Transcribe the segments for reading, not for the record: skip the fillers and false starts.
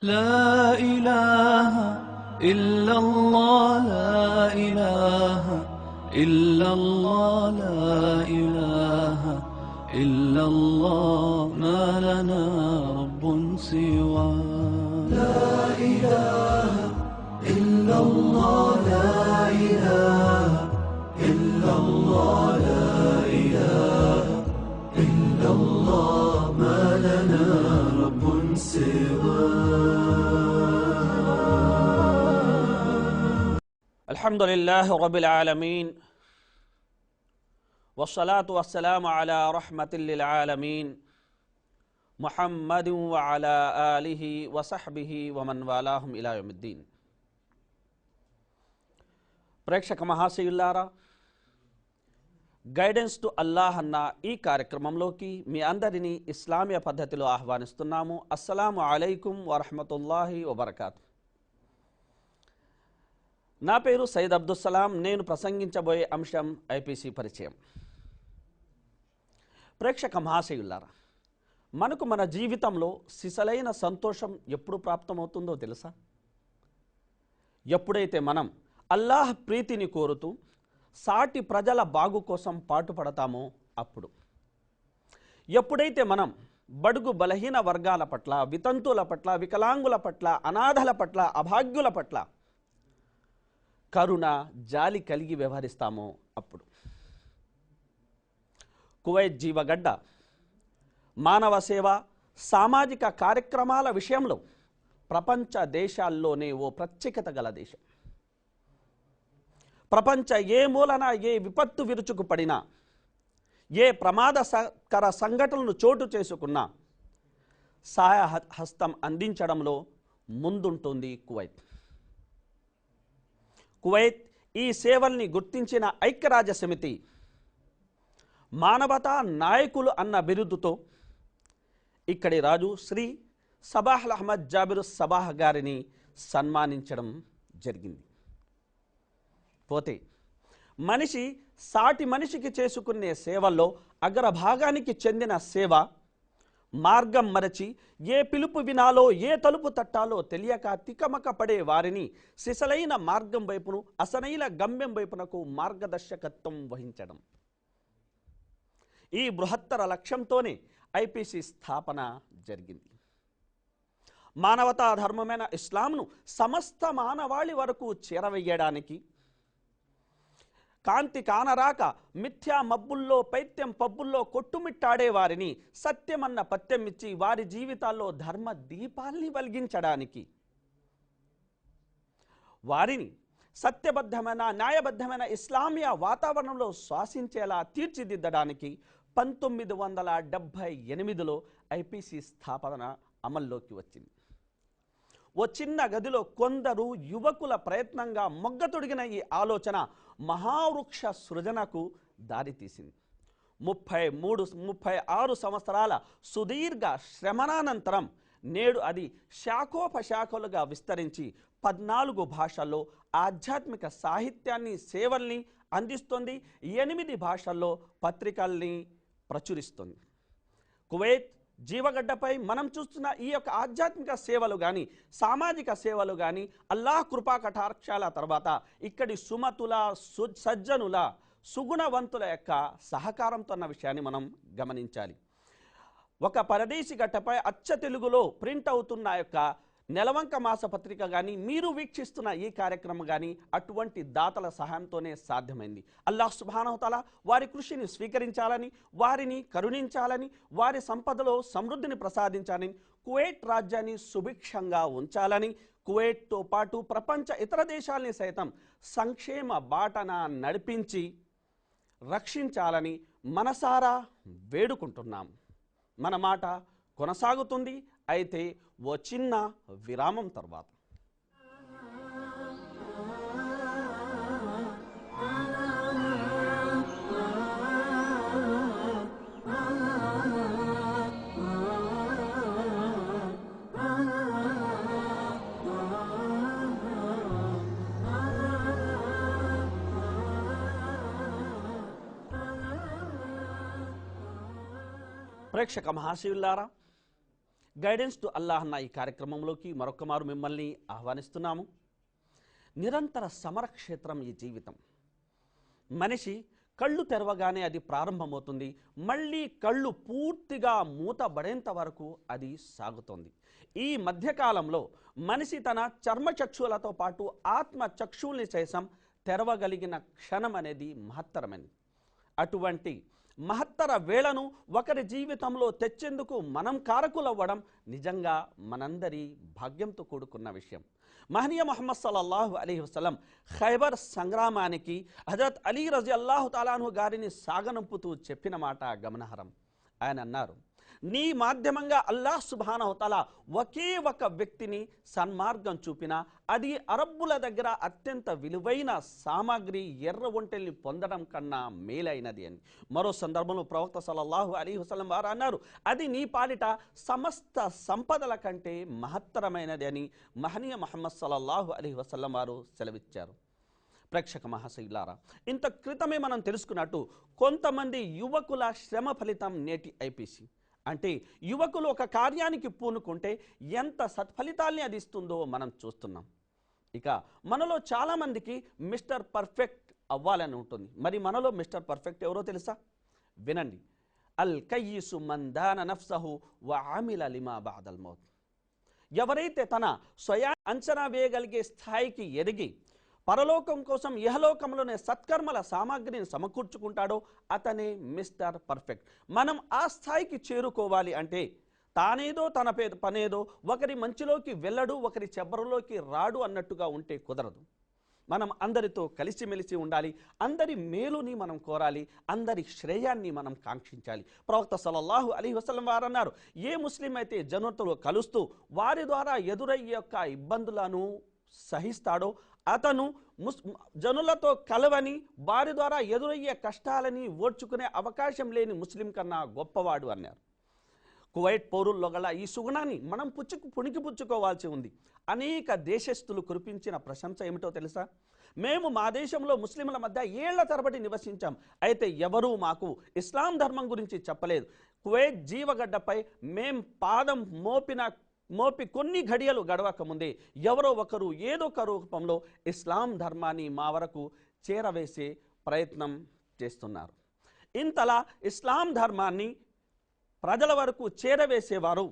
لا إله إلا الله لا إله إلا الله لا إله إلا الله ما لنا رب سوى لا إله إلا الله لا إله إلا الله لا إله إلا الله ما لنا رب سوى الحمد لله رب العالمين والصلاة والسلام على رحمة للعالمين محمد وعلى آله وصحبه ومن والاهم إلى يوم الدين. ప్రేక్షక మహాశయుల్లారా, guidance to Allah అన్న ఈ కార్యక్రమంలోకి మీ అందరినీ ఇస్లామీయ పద్ధతిలో ఆహ్వానిస్తున్నాము. అస్సలాము అలైకుం వరహమతుల్లాహి వబర్కాతు. నా పేరు సయ్యద్ అబ్దుస్సలాం. నేను ప్రసంగించబోయే అంశం ఐపీసీ పరిచయం. ప్రేక్షక మహాశయుల్లారా, మనకు మన జీవితంలో సిసలైన సంతోషం ఎప్పుడు ప్రాప్తమవుతుందో తెలుసా? ఎప్పుడైతే మనం అల్లాహ్ ప్రీతిని కోరుతూ సాటి ప్రజల బాగు కోసం పాటుపడతామో అప్పుడు. ఎప్పుడైతే మనం బడుగు బలహీన వర్గాల పట్ల, వితంతువుల పట్ల, వికలాంగుల పట్ల, అనాథల పట్ల, అభాగ్యుల పట్ల కరుణ, జాలి కలిగి వ్యవహరిస్తామో అప్పుడు. కువైట్ జీవగడ్డ మానవ సేవ, సామాజిక కార్యక్రమాల విషయంలో ప్రపంచ దేశాల్లోనే ఓ ప్రత్యేకత గల దేశం. ప్రపంచ ఏ మూలన ఏ విపత్తు విరుచుకుపడినా, ఏ ప్రమాదకర సంఘటనలు చోటు చేసుకున్నా సహాయ హస్తం అందించడంలో ముందుంటుంది కువైట్. కువైట్ ఈ సేవల్ని గుర్తించిన ఐక్యరాజ్య సమితి మానవతా నాయకులు అన్న బిరుదుతో ఇక్కడి రాజు శ్రీ సబాహ్ అహ్మద్ జాబిర్ సబాహ్ గారిని సన్మానించడం జరిగింది. పోతే మనిషి సాటి మనిషికి చేసుకునే సేవల్లో అగ్రభాగానికి చెందిన సేవ మార్గం మరచి ఏ పిలుపు వినాలో, ఏ తలుపు తట్టాలో తెలియక తికమక పడే వారిని సిసలైన మార్గం వైపును, అసలైన గమ్యం వైపునకు మార్గదర్శకత్వం వహించడం. ఈ బృహత్తర లక్ష్యంతోనే ఐపీసీ స్థాపన జరిగింది. మానవతా ధర్మమైన ఇస్లాంను సమస్త మానవాళి వరకు చేరవేయడానికి, కాంతి కానరాక మిథ్యా మబ్బుల్లో, పైత్యం పబ్బుల్లో కొట్టుమిట్టాడే వారిని సత్యమన్న పత్యం ఇచ్చి వారి జీవితాల్లో ధర్మ దీపాల్ని వెలిగించడానికి, వారిని సత్యబద్ధమైన, న్యాయబద్ధమైన ఇస్లామియా వాతావరణంలో శ్వాసించేలా తీర్చిదిద్దడానికి 1978లో ఐపీసీ స్థాపన అమల్లోకి వచ్చింది. ఓ చిన్న గదిలో కొందరు యువకుల ప్రయత్నంగా మొగ్గతొడిగిన ఈ ఆలోచన మహావృక్ష సృజనకు దారితీసింది. 36 సంవత్సరాల సుదీర్ఘ శ్రమణానంతరం నేడు అది శాఖోపశాఖలుగా విస్తరించి 14 భాషల్లో ఆధ్యాత్మిక సాహిత్యాన్ని, సేవల్ని అందిస్తుంది. 8 భాషల్లో పత్రికల్ని ప్రచురిస్తుంది. కువైట్ జీవగడ్డపై మనం చూస్తున్న ఈ యొక్క ఆధ్యాత్మిక సేవలు కానీ, సామాజిక సేవలు కానీ అల్లాహ్ కృపా కటాక్షాల తర్వాత ఇక్కడి సుమతుల, సజ్జనుల, సుగుణవంతుల యొక్క సహకారంతో అన్న విషయాన్ని మనం గమనించాలి. ఒక పరదేశీ గడ్డపై అచ్చ తెలుగులో ప్రింట్ అవుతున్న యొక్క నెలవంక మాస పత్రిక కానీ, మీరు వీక్షిస్తున్న ఈ కార్యక్రమం కానీ అటువంటి దాతల సహాయంతోనే సాధ్యమైంది. అల్లాహ్ సుబ్హానహు తఆలా వారి కృషిని స్వీకరించాలని, వారిని కరుణించాలని, వారి సంపదలో సమృద్ధిని ప్రసాదించాలని, కువైట్ రాజ్యాన్ని సుభిక్షంగా ఉంచాలని, కువైట్తో పాటు ప్రపంచ ఇతర దేశాలని సైతం సంక్షేమ బాటన నడిపించి రక్షించాలని మనసారా వేడుకుంటున్నాం. మన మాట కొనసాగుతుంది. అయితే ఓ చిన్న విరామం తర్వాత. ప్రేక్షక మహాశయుల్లారా, గైడెన్స్ టు అల్లాహ్ అన్న ఈ కార్యక్రమంలోకి మరొకమారు మిమ్మల్ని ఆహ్వానిస్తున్నాము. నిరంతర సమరక్షేత్రం ఈ జీవితం. మనిషి కళ్ళు తెరవగానే అది ప్రారంభమవుతుంది, మళ్ళీ కళ్ళు పూర్తిగా మూతబడేంత వరకు అది సాగుతుంది. ఈ మధ్యకాలంలో మనిషి తన చర్మచక్షువులతో పాటు ఆత్మ చక్షువుల్ని సైతం తెరవగలిగిన క్షణం అనేది మహత్తరమైనది. అటువంటి మహత్తర వేళను ఒకరి జీవితంలో తెచ్చేందుకు మనం కారకులవ్వడం నిజంగా మనందరి భాగ్యంతో కూడుకున్న విషయం. మహనీయ ముహమ్మద్ సల్లల్లాహు అలైహి వసల్లం ఖైబర్ సంగ్రామానికి హజరత్ అలీ రజియల్లాహు తాలా అన్హు గారిని సాగనంపుతూ చెప్పిన మాట గమనార్హం. ఆయన అన్నారు, నీ మాధ్యమంగా అల్లాహ్ సుబ్హానహు తఆలా ఒకే ఒక వ్యక్తిని సన్మార్గం చూపినా అది అరబ్బుల దగ్గర అత్యంత విలువైన సామాగ్రి ఎర్ర ఒంటెల్ని పొందడం కన్నా మేలైనది అని. మరో సందర్భంలో ప్రవక్త సల్లల్లాహు అలైహి వసల్లం వారు అన్నారు, అది నీ పాలిట సమస్త సంపదల కంటే మహత్తరమైనది అని మహనీయ ముహమ్మద్ సల్లల్లాహు అలైహి వసల్లం వారు సెలవిచ్చారు. ప్రేక్షక మహాశయులారా, ఇంత క్రితమే మనం తెలుసుకున్నట్టు కొంతమంది యువకుల శ్రమ ఫలితం నేటి ఐపీసీ. అంటే యువకులు ఒక కార్యానికి పూనుకుంటే ఎంత సత్ఫలితాల్ని అది ఇస్తుందో మనం చూస్తున్నాం. ఇక మనలో చాలామందికి మిస్టర్ పర్ఫెక్ట్ అవ్వాలని ఉంటుంది. మరి మనలో మిస్టర్ పర్ఫెక్ట్ ఎవరో తెలుసా? వినండి. అల్ కయ్యిసు మన్ దాన నఫ్సహు వ ఆమిల లిమా బఅదల్ మౌత్. ఎవరైతే తన స్వయాన్ని అంచనా వేయగలిగే స్థాయికి ఎదిగి పరలోకం కోసం ఇహలోకంలోనే సత్కర్మల సామాగ్రిని సమకూర్చుకుంటాడో అతనే మిస్టర్ పర్ఫెక్ట్. మనం ఆ స్థాయికి చేరుకోవాలి అంటే తానేదో తన పనేదో, ఒకరి మంచిలోకి వెళ్ళడు, ఒకరి చెబ్బరలోకి రాడు అన్నట్టుగా ఉంటే కుదరదు. మనం అందరితో కలిసిమెలిసి ఉండాలి, అందరి మేలుని మనం కోరాలి, అందరి శ్రేయాన్ని మనం కాంక్షించాలి. ప్రవక్త సల్లల్లాహు అలైహి వసల్లం వారు అన్నారు, ఏ ముస్లిం అయితే జనులతో కలుస్తూ వారి ద్వారా ఎదురయ్యే యొక్క ఇబ్బందులను సహిస్తాడో అతను జనులతో కలవని, వారి ద్వారా ఎదురయ్యే కష్టాలని ఓర్చుకునే అవకాశం లేని ముస్లిం కన్నా గొప్పవాడు అన్నారు. కువైట్ పౌరుల్లో గల ఈ సుగుణాన్ని మనం పుణికిపుచ్చుకోవాల్సి ఉంది. అనేక దేశస్థులు కురిపించిన ప్రశంస ఏమిటో తెలుసా? మేము మా దేశంలో ముస్లింల మధ్య ఏళ్ల తరబడి నివసించాం, అయితే ఎవరూ మాకు ఇస్లాం ధర్మం గురించి చెప్పలేదు. కువైట్ జీవగడ్డపై మేం పాదం మోపి కొన్ని ఘడియలు గడవక ముందే ఎవరో ఒకరు ఏదో ఒక రూపంలో ఇస్లాం ధర్మాన్ని మా వరకు చేరవేసే ప్రయత్నం చేస్తున్నారు. ఇంతలా ఇస్లాం ధర్మాన్ని ప్రజల వరకు చేరవేసేవారు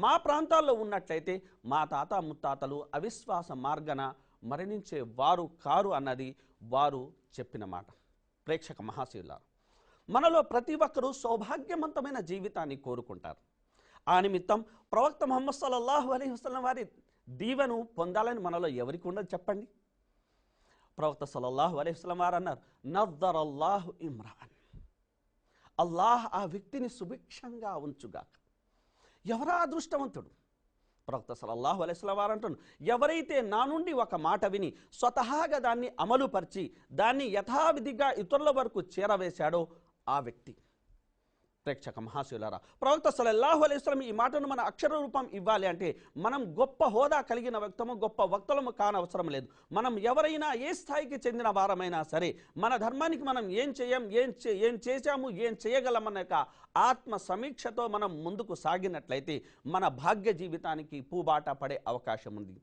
మా ప్రాంతాల్లో ఉన్నట్లయితే మా తాత ముత్తాతలు అవిశ్వాస మార్గన మరణించే వారు కారు అన్నది వారు చెప్పిన మాట. ప్రేక్షక మహాశయులారా, మనలో ప్రతి ఒక్కరూ సౌభాగ్యవంతమైన జీవితాన్ని కోరుకుంటారు. ఆ నిమిత్తం ప్రవక్త ముహమ్మద్ సల్లల్లాహు అలైహి వసల్లం వారి దీవెను పొందాలని మనలో ఎవరికి ఉండదు చెప్పండి? ప్రవక్త సల్లల్లాహు అలైహి వసల్లం వారు అన్నారు, నద్దరల్లాహు ఇమ్రాన్, అల్లాహ్ ఆ వ్యక్తిని సుభిక్షంగా ఉంచుగాక. ఎవరా అదృష్టవంతుడు? ప్రవక్త సల్లల్లాహు అలైహి వసల్లం వారు అంటున్నారు, ఎవరైతే నా నుండి ఒక మాట విని స్వతహాగా దాన్ని అమలుపరిచి దాన్ని యథావిధిగా ఇతరుల వరకు చేరవేశాడో ఆ వ్యక్తి. ప్రేక్షక మహాశయులారా, ప్రవక్త సల్లల్లాహు అలైహి వసల్లం ఈ మాటను మన అక్షర రూపం ఇవ్వాలి అంటే మనం గొప్ప హోదా కలిగిన వ్యక్తము, గొప్ప వక్తలము కానవసరం లేదు. మనం ఎవరైనా ఏ స్థాయికి చెందిన వారమైనా సరే మన ధర్మానికి మనం ఏం చేశాము, ఏం చేయగలమన్న ఆత్మ సమీక్షతో మనం ముందుకు సాగినట్లయితే మన భాగ్య జీవితానికి పూబాట పడే అవకాశం ఉంది.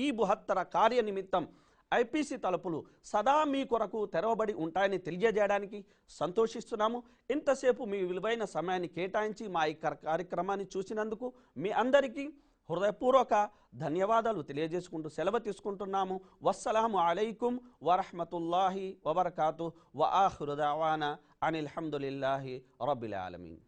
ఈ బృహత్తర కార్య నిమిత్తం ఐపీసీ తలుపులు సదా మీ కొరకు తెరవబడి ఉంటాయని తెలియజేయడానికి సంతోషిస్తున్నాము. ఇంతసేపు మీ విలువైన సమయాన్ని కేటాయించి మా ఈ కార్యక్రమాన్ని చూసినందుకు మీ అందరికీ హృదయపూర్వక ధన్యవాదాలు తెలియజేసుకుంటూ సెలవు తీసుకుంటున్నాము. వస్సలాము అలైకుం వరహ్మతుల్లాహి వబర్కాతుహు వ ఆఖిరు దఅవానా అనిల్ హమ్దులిల్లాహి రబ్బిల్ ఆలమీన్.